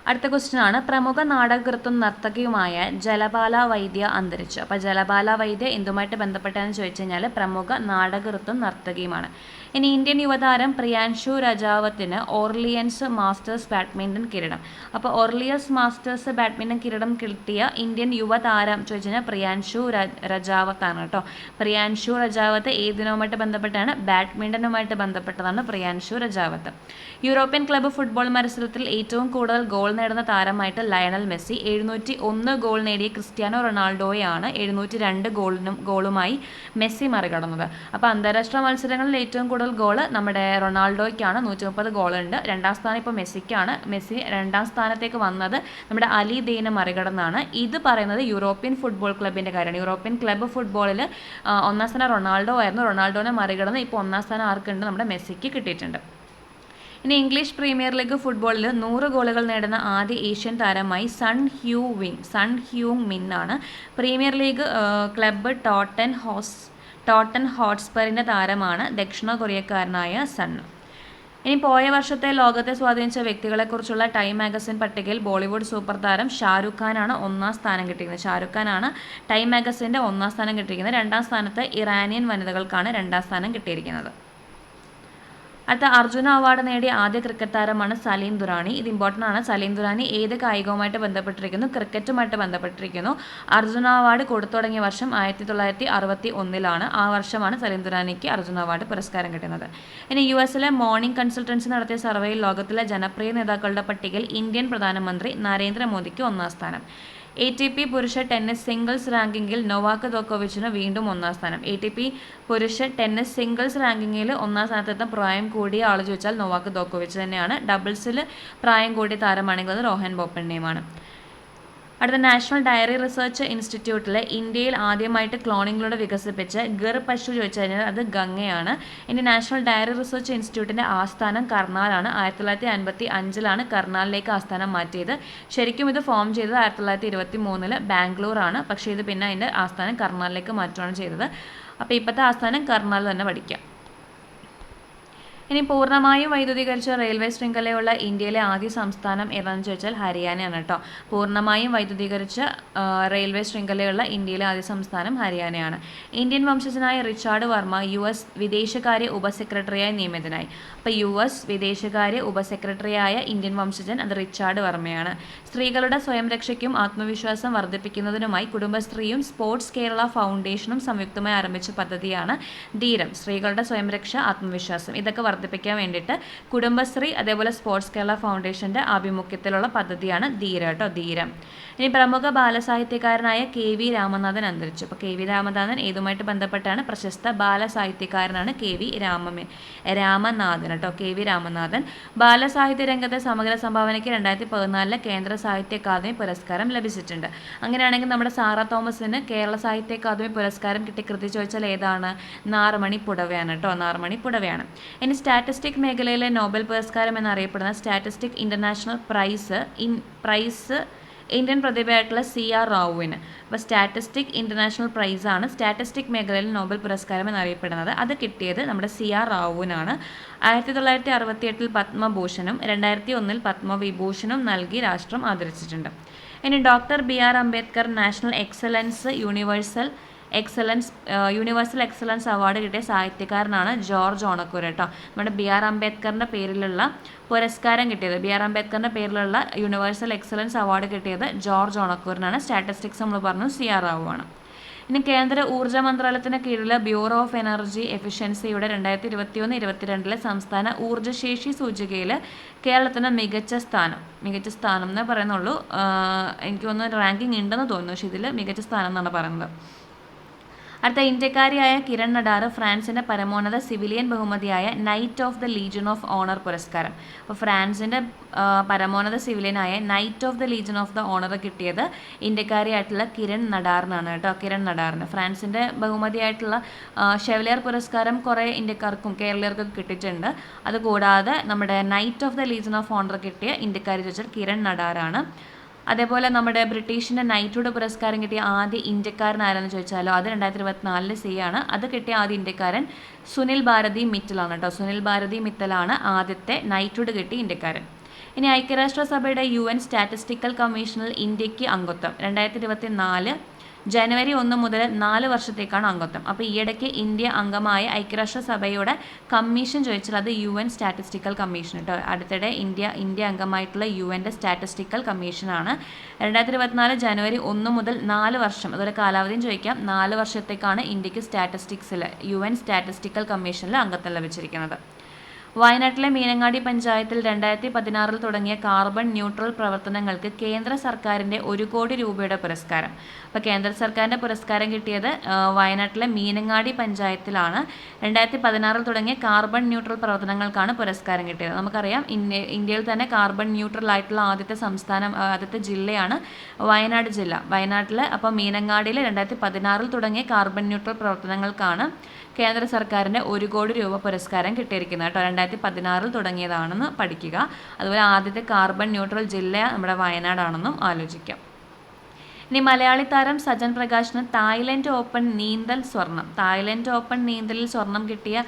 അടുത്ത ക്വസ്റ്റ്യൻ ആണ്, പ്രമുഖ നാടകകൃത്തും നർത്തകിയുമായ ജലപാല വൈദ്യ അന്തരിച്ചു. അപ്പോൾ ജലപാല വൈദ്യ എന്തുമായിട്ട് ബന്ധപ്പെട്ടാന്ന് ചോദിച്ചു കഴിഞ്ഞാൽ പ്രമുഖ നാടകകൃത്തും നർത്തകിയുമാണ്. ഇനി ഇന്ത്യൻ യുവതാരം പ്രിയാൻഷു രജാവത്തിന് ഓർലിയൻസ് മാസ്റ്റേഴ്സ് ബാഡ്മിൻ്റൺ കിരീടം. അപ്പോൾ ഓർലിയൻസ് മാസ്റ്റേഴ്സ് ബാഡ്മിൻ്റൺ കിരീടം കിട്ടിയ ഇന്ത്യൻ യുവതാരം ചോദിച്ചു കഴിഞ്ഞാൽ പ്രിയാൻഷു രജാവത്താണ് കേട്ടോ. പ്രിയാൻഷു രജാവത്ത് ഏതിനുമായിട്ട് ബന്ധപ്പെട്ടാണ്? ബാഡ്മിൻ്റനുമായിട്ട് ബന്ധപ്പെട്ടതാണ് Priyanshu Rajawat. European club football മത്സരത്തിൽ ഏറ്റവും കൂടുതൽ ഗോൾ നേടുന്ന താരമായിട്ട് ലയണൽ മെസ്സി. 701 ഗോൾ നേടിയ ക്രിസ്ത്യാനോ റൊണാൾഡോയാണ് 702 ഗോളുമായി മെസ്സി മറികടന്നത്. അപ്പോൾ അന്താരാഷ്ട്ര മത്സരങ്ങളിൽ ഏറ്റവും കൂടുതൽ ഗോൾ നമ്മുടെ റൊണാൾഡോയ്ക്കാണ്, 130 ഗോളുണ്ട്. രണ്ടാം സ്ഥാനം ഇപ്പോൾ മെസ്സിക്കാണ്. മെസ്സി രണ്ടാം സ്ഥാനത്തേക്ക് വന്നത് നമ്മുടെ അലി ദെയ്നെ മറികടന്നാണ്. ഇത് പറയുന്നത് യൂറോപ്യൻ ഫുട്ബോൾ ക്ലബിൻ്റെ കാര്യമാണ്. യൂറോപ്യൻ ക്ലബ്ബ് ഫുട്ബോളിൽ ഒന്നാം സ്ഥാനം റൊണാൾഡോ ആയിരുന്നു. റൊണാൾഡോനെ മറികടന്ന് ഇപ്പോൾ ഒന്നാം സ്ഥാനം ആർക്കുണ്ട്? നമ്മുടെ മെസ്സിക്ക് കിട്ടിയിട്ടുണ്ട്. ഇനി ഇംഗ്ലീഷ് പ്രീമിയർ ലീഗ് ഫുട്ബോളിൽ 100 ഗോളുകൾ നേടുന്ന ആദ്യ ഏഷ്യൻ താരമായി സൺ ഹ്യൂങ് മിൻ ആണ്. പ്രീമിയർ ലീഗ് ക്ലബ്ബ് ടോട്ടൻ ഹോട്ട്സ്പറിൻ്റെ താരമാണ് ദക്ഷിണ കൊറിയക്കാരനായ സൺ. ഇനി പോയ വർഷത്തെ ലോകത്തെ സ്വാധീനിച്ച വ്യക്തികളെക്കുറിച്ചുള്ള ടൈം മാഗസിൻ പട്ടികയിൽ ബോളിവുഡ് സൂപ്പർ താരം ഷാരൂഖ് ഖാനാണ് ഒന്നാം സ്ഥാനം കിട്ടിയിരിക്കുന്നത്. ഷാരൂഖ് ഖാനാണ് ടൈം മാഗസിൻ്റെ ഒന്നാം സ്ഥാനം കിട്ടിയിരിക്കുന്നത്. രണ്ടാം സ്ഥാനത്ത് ഇറാനിയൻ വനിതകൾക്കാണ് രണ്ടാം സ്ഥാനം കിട്ടിയിരിക്കുന്നത്. അടുത്ത അർജുന അവാർഡ് നേടിയ ആദ്യ ക്രിക്കറ്റ് താരമാണ് സലീം ദുറാനി. ഇത് ഇമ്പോർട്ടൻ്റ് ആണ്. സലീം ദുറാനി ഏത് കായികവുമായിട്ട് ബന്ധപ്പെട്ടിരിക്കുന്നു? ക്രിക്കറ്റുമായിട്ട് ബന്ധപ്പെട്ടിരിക്കുന്നു. അർജുന അവാർഡ് കൊടുത്തു തുടങ്ങിയ വർഷം 1961 ആ വർഷമാണ് സലീം ദുറാനിക്ക് അർജുന അവാർഡ് പുരസ്കാരം കിട്ടുന്നത്. ഇനി US മോർണിംഗ് കൺസൾട്ടൻസി നടത്തിയ സർവേയിൽ ലോകത്തിലെ ജനപ്രിയ നേതാക്കളുടെ പട്ടികയിൽ ഇന്ത്യൻ പ്രധാനമന്ത്രി നരേന്ദ്രമോദിക്ക് ഒന്നാം സ്ഥാനം. ATP പുരുഷ ടെന്നീസ് സിംഗിൾസ് റാങ്കിങ്ങിൽ നൊവാക്ക് ജോക്കോവിച്ചിന് വീണ്ടും ഒന്നാം സ്ഥാനം. ATP പുരുഷ ടെന്നീസ് സിംഗിൾസ് റാങ്കിങ്ങിൽ ഒന്നാം സ്ഥാനത്തെത്താൻ പ്രായം കൂടിയ ആൾ ചോദിച്ചാൽ നൊവാക്ക് ജോക്കോവിച്ച് തന്നെയാണ്. ഡബിൾസിൽ പ്രായം കൂടിയ താരമാണെങ്കിൽ അത് രോഹൻ ബൊപ്പണ്ണയുമാണ്. അടുത്ത നാഷണൽ ഡയറി റിസർച്ച് ഇൻസ്റ്റിറ്റ്യൂട്ടിൽ ഇന്ത്യയിൽ ആദ്യമായിട്ട് ക്ലോണിങ്ങിലൂടെ വികസിപ്പിച്ച ഗിർ പശു ചോദിച്ചു കഴിഞ്ഞാൽ അത് ഗംഗയാണ്. ഇനി നാഷണൽ ഡയറി റിസർച്ച് ഇൻസ്റ്റിറ്റ്യൂട്ടിൻ്റെ ആസ്ഥാനം കർണാലാണ്. 1955 കർണാലിലേക്ക് ആസ്ഥാനം മാറ്റിയത്. ശരിക്കും ഇത് ഫോം ചെയ്തത് 1923 ബാംഗ്ലൂരാണ്. പക്ഷേ ഇത് പിന്നെ അതിൻ്റെ ആസ്ഥാനം കർണാലിലേക്ക് മാറ്റുകയാണ് ചെയ്തത്. അപ്പോൾ ഇപ്പോഴത്തെ ആസ്ഥാനം കർണാൽ തന്നെ പഠിക്കാം. ഇനി പൂർണ്ണമായും വൈദ്യുതീകരിച്ച റെയിൽവേ ശൃംഖലയുള്ള ഇന്ത്യയിലെ ആദ്യ സംസ്ഥാനം ഏതാണെന്ന് ചോദിച്ചാൽ ഹരിയാനയാണ് കേട്ടോ. പൂർണ്ണമായും വൈദ്യുതീകരിച്ച റെയിൽവേ ശൃംഖലയുള്ള ഇന്ത്യയിലെ ആദ്യ സംസ്ഥാനം ഹരിയാനയാണ്. ഇന്ത്യൻ വംശജനായ റിച്ചാർഡ് വർമ്മ US വിദേശകാര്യ ഉപസെക്രട്ടറിയായി നിയമിതനായി. അപ്പോൾ US വിദേശകാര്യ ഉപസെക്രട്ടറിയായ ഇന്ത്യൻ വംശജൻ അത് റിച്ചാർഡ് വർമ്മയാണ്. സ്ത്രീകളുടെ സ്വയം രക്ഷയ്ക്കും ആത്മവിശ്വാസം വർദ്ധിപ്പിക്കുന്നതിനുമായി കുടുംബശ്രീയും സ്പോർട്സ് കേരള ഫൗണ്ടേഷനും സംയുക്തമായി ആരംഭിച്ച പദ്ധതിയാണ് ധീരം. സ്ത്രീകളുടെ സ്വയം രക്ഷ, ആത്മവിശ്വാസം ഇതൊക്കെ വർദ്ധിപ്പിക്കാൻ വേണ്ടിയിട്ട് കുടുംബശ്രീ അതേപോലെ സ്പോർട്സ് കേരള ഫൗണ്ടേഷൻ്റെ ആഭിമുഖ്യത്തിലുള്ള പദ്ധതിയാണ് ധീരം. ഇനി പ്രമുഖ ബാലസാഹിത്യകാരനായ KV രാമനാഥൻ അന്തരിച്ചു. അപ്പോൾ KV രാമനാഥൻ ഏതുമായിട്ട് ബന്ധപ്പെട്ടാണ്? പ്രശസ്ത ബാലസാഹിത്യകാരനാണ് KV രാമനാഥൻ കേട്ടോ. KV രാമനാഥൻ ബാലസാഹിത്യ രംഗത്തെ സമഗ്ര സംഭാവനയ്ക്ക് 2014 കേന്ദ്ര സാഹിത്യ അക്കാദമി പുരസ്കാരം ലഭിച്ചിട്ടുണ്ട്. അങ്ങനെയാണെങ്കിൽ നമ്മുടെ സാറ തോമസിന് കേരള സാഹിത്യ അക്കാദമി പുരസ്കാരം കിട്ടിയ കൃതി ചോദിച്ചാൽ ഏതാണ്? നാർമണി പുടവയാണ് കേട്ടോ. നാർമണി പുടവയാണ്. ഇനി സ്റ്റാറ്റിസ്റ്റിക് മേഖലയിലെ നോബൽ പുരസ്കാരം എന്നറിയപ്പെടുന്ന സ്റ്റാറ്റിസ്റ്റിക് ഇൻ്റർനാഷണൽ പ്രൈസ് ഇന്ത്യൻ പ്രതിഭയായിട്ടുള്ള CR റാവുവിന്. അപ്പോൾ സ്റ്റാറ്റിസ്റ്റിക് ഇൻ്റർനാഷണൽ പ്രൈസാണ് സ്റ്റാറ്റിസ്റ്റിക് മേഖലയിൽ നോബൽ പുരസ്കാരം എന്നറിയപ്പെടുന്നത്. അത് കിട്ടിയത് നമ്മുടെ CR റാവുവിനാണ്. 1968 പത്മഭൂഷണും 2001 പത്മവിഭൂഷണും നൽകി രാഷ്ട്രം ആദരിച്ചിട്ടുണ്ട്. ഇനി doctor BR Ambedkar national universal excellence award കിട്ടിയ സാഹിത്യകാരനാണ് ജോർജ് ഓണക്കൂർ കേട്ടോ. നമ്മുടെ BR അംബേദ്കറിൻ്റെ പേരിലുള്ള പുരസ്കാരം കിട്ടിയത്, BR അംബേദ്കറിൻ്റെ പേരിലുള്ള യൂണിവേഴ്സൽ എക്സലൻസ് അവാർഡ് കിട്ടിയത് ജോർജ് ഓണക്കൂറിനാണ്. സ്റ്റാറ്റിസ്റ്റിക്സ് നമ്മൾ പറഞ്ഞു CR റാവുവാണ്. ഇനി കേന്ദ്ര ഊർജ്ജ മന്ത്രാലയത്തിന് കീഴിൽ ബ്യൂറോ ഓഫ് എനർജി എഫിഷ്യൻസിയുടെ 2021-22 സംസ്ഥാന ഊർജ്ജശേഷി സൂചികയിൽ കേരളത്തിന് മികച്ച സ്ഥാനം എന്നേ പറയുന്നുള്ളൂ. എനിക്ക് തോന്നുന്നു റാങ്കിങ് ഉണ്ടെന്ന് തോന്നുന്നു, പക്ഷേ ഇതിൽ മികച്ച സ്ഥാനം എന്നാണ് പറയുന്നത്. അടുത്ത ഇന്ത്യക്കാരിയായ കിരൺ നടാർ ഫ്രാൻസിൻ്റെ പരമോന്നത സിവിലിയൻ ബഹുമതിയായ knight of the legion of honour പുരസ്കാരം. അപ്പോൾ ഫ്രാൻസിൻ്റെ പരമോന്നത സിവിലിയനായ knight of the legion of the honour കിട്ടിയത് ഇന്ത്യക്കാരിയായിട്ടുള്ള കിരൺ നടാറിനാണ് കേട്ടോ. കിരൺ നടാറിന് ഫ്രാൻസിൻ്റെ ബഹുമതിയായിട്ടുള്ള ഷെവലിയർ പുരസ്കാരം കുറേ ഇന്ത്യക്കാർക്കും കേരളീയർക്കും കിട്ടിയിട്ടുണ്ട്. അതുകൂടാതെ നമ്മുടെ night of the legion of owner കിട്ടിയ ഇന്ത്യക്കാരി ചോദിച്ചാൽ കിരൺ നടാറാണ്. അതേപോലെ നമ്മുടെ ബ്രിട്ടീഷിൻ്റെ നൈറ്റ്ഹുഡ് പുരസ്കാരം കിട്ടിയ ആദ്യ ഇന്ത്യക്കാരൻ ആരെന്ന് ചോദിച്ചാലോ അത് 2024 ആണ്. അത് കിട്ടിയ ആദ്യ ഇന്ത്യക്കാരൻ സുനിൽ ഭാരതി മിറ്റലാണ് കേട്ടോ. സുനിൽ ഭാരതി മിത്തലാണ് ആദ്യത്തെ നൈറ്റ്ഹുഡ് കിട്ടിയ ഇന്ത്യക്കാരൻ. ഇനി ഐക്യരാഷ്ട്രസഭയുടെ UN സ്റ്റാറ്റിസ്റ്റിക്കൽ കമ്മീഷനിൽ ഇന്ത്യക്ക് അംഗത്വം 2024 ജനുവരി 1 മുതൽ 4 വർഷത്തേക്കാണ് അംഗത്വം. അപ്പോൾ ഈയിടയ്ക്ക് ഇന്ത്യ അംഗമായ ഐക്യരാഷ്ട്രസഭയുടെ കമ്മീഷൻ ചോദിച്ചാൽ അത് UN സ്റ്റാറ്റിസ്റ്റിക്കൽ കമ്മീഷൻ കേട്ടോ. അടുത്തിടെ ഇന്ത്യ അംഗമായിട്ടുള്ള UNന്റെ സ്റ്റാറ്റിസ്റ്റിക്കൽ കമ്മീഷനാണ്. 2024 ജനുവരി 1 മുതൽ 4 വർഷം, അതുപോലെ കാലാവധിയും ചോദിക്കാം, 4 വർഷത്തേക്കാണ് ഇന്ത്യക്ക് UN സ്റ്റാറ്റിസ്റ്റിക്കൽ കമ്മീഷനിൽ അംഗത്വം ലഭിച്ചിരിക്കുന്നത്. വയനാട്ടിലെ മീനങ്ങാടി പഞ്ചായത്തിൽ 2016 തുടങ്ങിയ കാർബൺ ന്യൂട്രൽ പ്രവർത്തനങ്ങൾക്ക് കേന്ദ്ര സർക്കാരിൻ്റെ 1 കോടി രൂപയുടെ പുരസ്കാരം. അപ്പോൾ കേന്ദ്ര സർക്കാരിൻ്റെ പുരസ്കാരം കിട്ടിയത് വയനാട്ടിലെ മീനങ്ങാടി പഞ്ചായത്തിലാണ്. 2016 തുടങ്ങിയ കാർബൺ ന്യൂട്രൽ പ്രവർത്തനങ്ങൾക്കാണ് പുരസ്കാരം കിട്ടിയത്. നമുക്കറിയാം ഇന്ത്യയിൽ തന്നെ കാർബൺ ന്യൂട്രൽ ആയിട്ടുള്ള ആദ്യത്തെ ജില്ലയാണ് വയനാട് ജില്ല. വയനാട്ടിൽ അപ്പോൾ മീനങ്ങാടിയിൽ 2016 തുടങ്ങിയ കാർബൺ ന്യൂട്രൽ പ്രവർത്തനങ്ങൾക്കാണ് കേന്ദ്ര സർക്കാരിൻ്റെ 1 കോടി രൂപ പുരസ്കാരം കിട്ടിയിരിക്കുന്നത് കേട്ടോ. 2016 തുടങ്ങിയതാണെന്ന് പഠിക്കുക. അതുപോലെ ആദ്യത്തെ കാർബൺ ന്യൂട്രൽ ജില്ല നമ്മുടെ വയനാടാണെന്നും ആലോചിക്കാം. ഇനി മലയാളി താരം സജൻ പ്രകാശിന് തായ്ലൻഡ് ഓപ്പൺ നീന്തൽ സ്വർണം. തായ്ലൻഡ് ഓപ്പൺ നീന്തലിൽ സ്വർണം കിട്ടിയ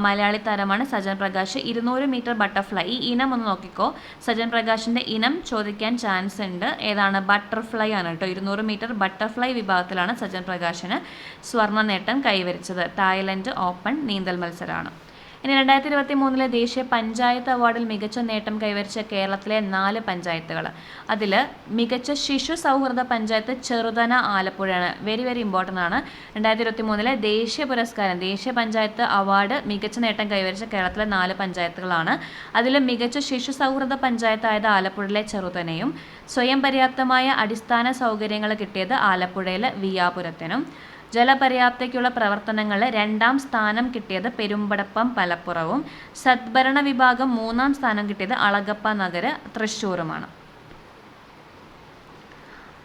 മലയാളി താരമാണ് സജൻ പ്രകാശ്. 200 മീറ്റർ ബട്ടർഫ്ലൈ, ഈ ഇനം ഒന്ന് നോക്കിക്കോ. സജൻ പ്രകാശിൻ്റെ ഇനം ചോദിക്കാൻ ചാൻസ് ഉണ്ട്. ഏതാണ്? ബട്ടർഫ്ലൈ ആണ് കേട്ടോ. 200 മീറ്റർ ബട്ടർഫ്ലൈ വിഭാഗത്തിലാണ് സജൻ പ്രകാശിന് സ്വർണ്ണ നേട്ടം കൈവരിച്ചത്. തായ്ലൻഡ് ഓപ്പൺ നീന്തൽ മത്സരമാണ്. ഇനി 2023 ദേശീയ പഞ്ചായത്ത് അവാർഡിൽ മികച്ച നേട്ടം കൈവരിച്ച കേരളത്തിലെ 4 പഞ്ചായത്തുകൾ. അതിൽ മികച്ച ശിശു സൗഹൃദ പഞ്ചായത്ത് ചെറുതന ആലപ്പുഴയാണ്. വെരി ഇമ്പോർട്ടൻ്റ് ആണ്. 2023 ദേശീയ പുരസ്കാരം, ദേശീയ പഞ്ചായത്ത് അവാർഡ് മികച്ച നേട്ടം കൈവരിച്ച കേരളത്തിലെ 4 പഞ്ചായത്തുകളാണ്. അതിൽ മികച്ച ശിശു സൗഹൃദ പഞ്ചായത്തായത് ആലപ്പുഴയിലെ ചെറുതനയും, സ്വയം പര്യാപ്തമായ അടിസ്ഥാന സൗകര്യങ്ങൾ കിട്ടിയത് ആലപ്പുഴയിലെ വിയാപുരത്തിനും, ജലപര്യാപ്തതയ്ക്കുള്ള പ്രവർത്തനങ്ങളിൽ 2ാം സ്ഥാനം കിട്ടിയത് പെരുമ്പടപ്പം പലപ്പുറവും, സദ്ഭരണ വിഭാഗം 3ാം സ്ഥാനം കിട്ടിയത് അളഗപ്പ നഗർ തൃശ്ശൂരുമാണ്.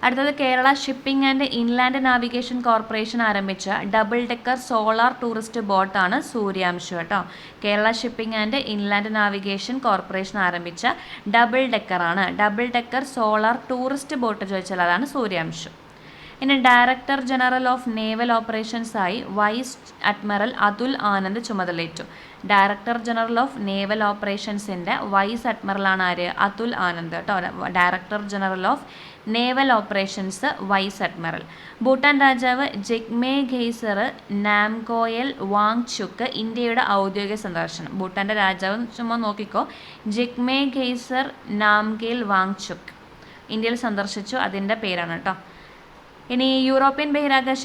അടുത്തത് Kerala shipping and inland navigation corporation ആരംഭിച്ച ഡബിൾ ഡെക്കർ സോളാർ ടൂറിസ്റ്റ് ബോട്ടാണ് സൂര്യാംശു കേട്ടോ. Kerala shipping and inland navigation corporation ആരംഭിച്ച double decker solar tourist boat ചോദിച്ചാൽ അതാണ് സൂര്യാംശു. ഇനി ഡയറക്ടർ ജനറൽ ഓഫ് നേവൽ ഓപ്പറേഷൻസായി വൈസ് അഡ്മിറൽ അതുൽ ആനന്ദ് ചുമതലയേറ്റു. ഡയറക്ടർ ജനറൽ ഓഫ് നേവൽ ഓപ്പറേഷൻസിൻ്റെ വൈസ് അഡ്മിറലാണ് ആര്? അതുൽ ആനന്ദ് കേട്ടോ. Director general of naval operations vice admiral. Bhutan രാജാവ് ജിഗ്മേ ഖേസർ നാംഗോയൽ വാങ്ചുക്ക് ഇന്ത്യയുടെ ഔദ്യോഗിക സന്ദർശനം. ഭൂട്ടാൻ്റെ രാജാവ് ചുമ്മാ നോക്കിക്കോ, ജിഗ്മേ ഖേസർ നാംഗേൽ വാങ്ചുക്ക് ഇന്ത്യയിൽ സന്ദർശിച്ചു, അതിൻ്റെ പേരാണ് കേട്ടോ. ഇനി യൂറോപ്യൻ ബഹിരാകാശ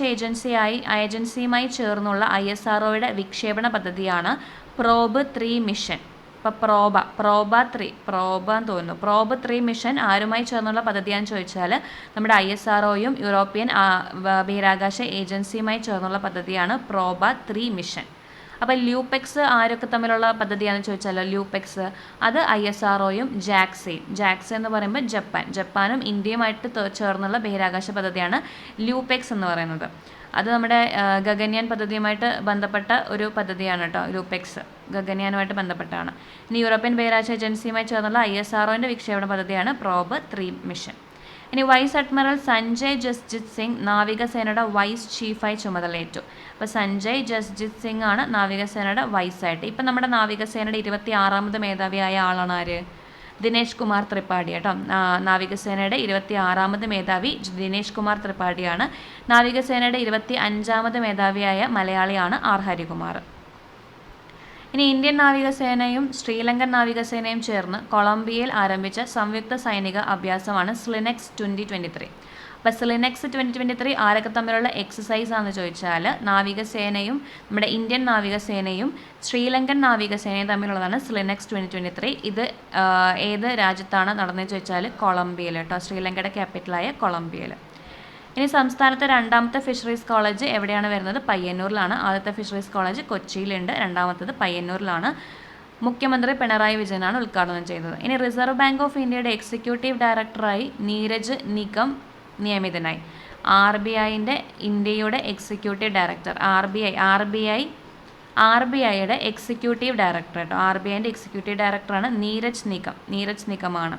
ഏജൻസിയുമായി ചേർന്നുള്ള ISROയുടെ വിക്ഷേപണ പദ്ധതിയാണ് പ്രോബ് 3 മിഷൻ. ഇപ്പോൾ പ്രോബ് 3 മിഷൻ ആരുമായി ചേർന്നുള്ള പദ്ധതിയാണെന്ന് ചോദിച്ചാൽ നമ്മുടെ ISROയും യൂറോപ്യൻ ബഹിരാകാശ ഏജൻസിയുമായി ചേർന്നുള്ള പദ്ധതിയാണ് പ്രോബ 3 മിഷൻ. അപ്പോൾ ലൂപെക്സ് ആരൊക്കെ തമ്മിലുള്ള പദ്ധതിയാണെന്ന് ചോദിച്ചാൽ ലൂപെക്സ് അത് ISROയും ജാക്സ എന്ന് പറയുമ്പോൾ ജപ്പാനും ഇന്ത്യയുമായിട്ട് ചേർന്നുള്ള ബഹിരാകാശ പദ്ധതിയാണ് ലൂപെക്സ് എന്ന് പറയുന്നത്. അത് നമ്മുടെ ഗഗൻയാൻ പദ്ധതിയുമായിട്ട് ബന്ധപ്പെട്ട ഒരു പദ്ധതിയാണ് കേട്ടോ. ലൂപെക്സ് ഗഗൻയാനുമായിട്ട് ബന്ധപ്പെട്ടാണ്. ഇനി യൂറോപ്യൻ ബഹിരാകാശ ഏജൻസിയുമായി ചേർന്നുള്ള ISROൻ്റെ വിക്ഷേപണ പദ്ധതിയാണ് പ്രോബ് 3 മിഷൻ. ഇനി വൈസ് അഡ്മിറൽ സഞ്ജയ് ജസ്ജിത് സിംഗ് നാവികസേനയുടെ വൈസ് ചീഫായി ചുമതലയേറ്റു. അപ്പോൾ സഞ്ജയ് ജസ്ജിത് സിംഗ് ആണ് നാവികസേനയുടെ വൈസായിട്ട്. ഇപ്പം നമ്മുടെ നാവികസേനയുടെ 26ാമത് മേധാവിയായ ആളാണ് ആര്? ദിനേശ് കുമാർ ത്രിപാഠി കേട്ടോ. നാവികസേനയുടെ 26ാമത് മേധാവി ദിനേശ് കുമാർ ത്രിപാഠിയാണ്. നാവികസേനയുടെ 25ാമത് മേധാവിയായ മലയാളിയാണ് R ഹരികുമാർ. ഇനി ഇന്ത്യൻ നാവികസേനയും ശ്രീലങ്കൻ നാവികസേനയും ചേർന്ന് കൊളംബിയയിൽ ആരംഭിച്ച സംയുക്ത സൈനിക അഭ്യാസമാണ് സ്ലിനെക്സ് 2023. അപ്പോൾ സ്ലിനെക്സ് 2023 ആരൊക്കെ തമ്മിലുള്ള എക്സസൈസ് ആണെന്ന് ചോദിച്ചാൽ നാവികസേനയും നമ്മുടെ ഇന്ത്യൻ നാവികസേനയും ശ്രീലങ്കൻ നാവികസേനയും തമ്മിലുള്ളതാണ് സ്ലിനെക്സ് 2023. ഇത് ഏത് രാജ്യത്താണ് നടന്നതെന്ന് ചോദിച്ചാൽ കൊളംബിയയിൽ കേട്ടോ. ശ്രീലങ്കയുടെ ക്യാപിറ്റലായ കൊളംബിയയിൽ. ഇനി സംസ്ഥാനത്തെ 2ാമത്തെ ഫിഷറീസ് കോളേജ് എവിടെയാണ് വരുന്നത്? പയ്യന്നൂരിലാണ്. ആദ്യത്തെ ഫിഷറീസ് കോളേജ് കൊച്ചിയിലുണ്ട്, 2ാമത്തേത് പയ്യന്നൂരിലാണ്. മുഖ്യമന്ത്രി പിണറായി വിജയനാണ് ഉദ്ഘാടനം ചെയ്തത്. ഇനി റിസർവ് ബാങ്ക് ഓഫ് ഇന്ത്യയുടെ എക്സിക്യൂട്ടീവ് ഡയറക്ടറായി നീരജ് നിഗം നിയമിതനായി. RBIൻ്റെ ഇന്ത്യയുടെ എക്സിക്യൂട്ടീവ് ഡയറക്ടർ RBIയുടെ എക്സിക്യൂട്ടീവ് ഡയറക്ടർ കേട്ടോ. RBIൻ്റെ എക്സിക്യൂട്ടീവ് ഡയറക്ടറാണ് നീരജ് നിഗമാണ്.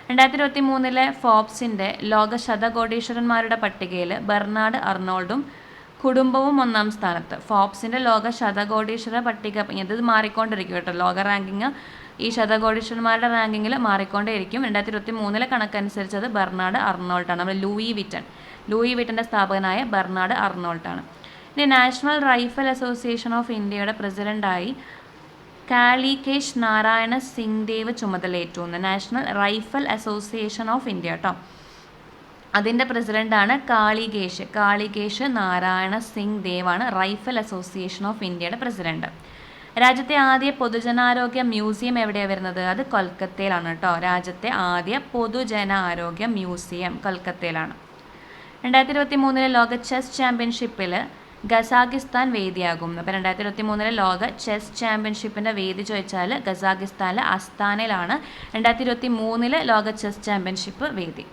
2023 ഫോബ്സിൻ്റെ ലോക ശതകോടീശ്വരന്മാരുടെ പട്ടികയിൽ ബെർണാഡ് അർണോൾഡും കുടുംബവും 1ാം സ്ഥാനത്ത്. ഫോബ്സിൻ്റെ ലോക ശതകോടീശ്വര പട്ടിക ഇത് മാറിക്കൊണ്ടിരിക്കും കേട്ടോ. ലോക റാങ്കിങ് ഈ ശതകോടീശ്വരന്മാരുടെ റാങ്കിങ്ങിൽ മാറിക്കൊണ്ടേയിരിക്കും. 2023 കണക്കനുസരിച്ച് അത് ബെർണാഡ് അർണോൾട്ടാണ്. നമ്മൾ ലൂയി വിറ്റൻ്റെ സ്ഥാപകനായ ബെർണാഡ് അർണോൾട്ടാണ്. ഇനി നാഷണൽ റൈഫിൾ അസോസിയേഷൻ ഓഫ് ഇന്ത്യയുടെ പ്രസിഡൻ്റായി കാളികേശ് നാരായണ സിംഗ് ദേവ് ചുമതലയേറ്റു. National rifle association of India കേട്ടോ, അതിൻ്റെ പ്രസിഡൻ്റാണ് കാളികേശ് നാരായണ സിംഗ് ദേവാണ് റൈഫിൾ അസോസിയേഷൻ ഓഫ് ഇന്ത്യയുടെ പ്രസിഡന്റ്. രാജ്യത്തെ ആദ്യ പൊതുജനാരോഗ്യ മ്യൂസിയം എവിടെയാണ് വരുന്നത്? അത് കൊൽക്കത്തയിലാണ് കേട്ടോ. രാജ്യത്തെ ആദ്യ പൊതുജനാരോഗ്യ മ്യൂസിയം കൊൽക്കത്തയിലാണ്. 2023 ലോക ചെസ് ചാമ്പ്യൻഷിപ്പിൽ ഖസാക്കിസ്ഥാൻ വേദിയാകും. അപ്പോൾ 2023 ലോക ചെസ് ചാമ്പ്യൻഷിപ്പിൻ്റെ വേദി ചോദിച്ചാൽ ഖസാക്കിസ്ഥാനിലെ അസ്താനയിലാണ് 2023 ലോക ചെസ് ചാമ്പ്യൻഷിപ്പ് വേദി.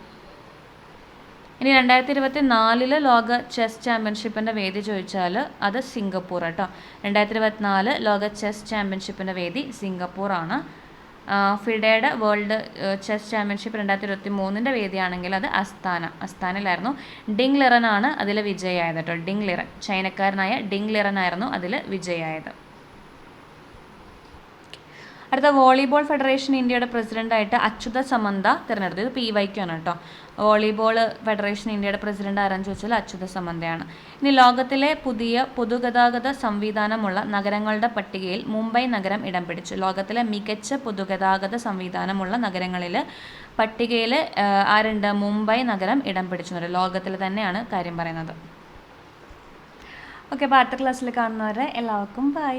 ഇനി 2024 ലോക ചെസ് ചാമ്പ്യൻഷിപ്പിൻ്റെ വേദി ചോദിച്ചാൽ അത് സിംഗപ്പൂർ കേട്ടോ. 2024 ലോക ചെസ് ചാമ്പ്യൻഷിപ്പിൻ്റെ വേദി സിംഗപ്പൂറാണ്. ഫിഡയുടെ വേൾഡ് ചെസ് ചാമ്പ്യൻഷിപ്പ് 2023 വേദിയാണെങ്കിൽ അത് അസ്താനയിലായിരുന്നു. ഡിങ് ലിറനാണ് അതിൽ വിജയിയായത് കേട്ടോ. ചൈനക്കാരനായ ഡിങ് ലിറനായിരുന്നു അതിൽ വിജയിയായത്. അടുത്ത വോളിബോൾ ഫെഡറേഷൻ ഇന്ത്യയുടെ പ്രസിഡൻ്റായിട്ട് അച്യുത സമന്ത തിരഞ്ഞെടുത്തു. ഇത് PYQ ആണ് കേട്ടോ. വോളിബോൾ ഫെഡറേഷൻ ഇന്ത്യയുടെ പ്രസിഡന്റ് ആരാന്ന് ചോദിച്ചാൽ അച്യുത സമന്തയാണ്. ഇനി ലോകത്തിലെ പുതിയ പൊതുഗതാഗത സംവിധാനമുള്ള നഗരങ്ങളുടെ പട്ടികയിൽ മുംബൈ നഗരം ഇടം പിടിച്ചു. ലോകത്തിലെ മികച്ച പൊതുഗതാഗത സംവിധാനമുള്ള നഗരങ്ങളിൽ പട്ടികയിൽ ആരുണ്ട്? മുംബൈ നഗരം ഇടം പിടിച്ചു. ലോകത്തിൽ തന്നെയാണ് കാര്യം പറയുന്നത്. ഓക്കെ, അപ്പോൾ അടുത്ത ക്ലാസ്സിൽ കാണുന്നവരെ എല്ലാവർക്കും ബൈ.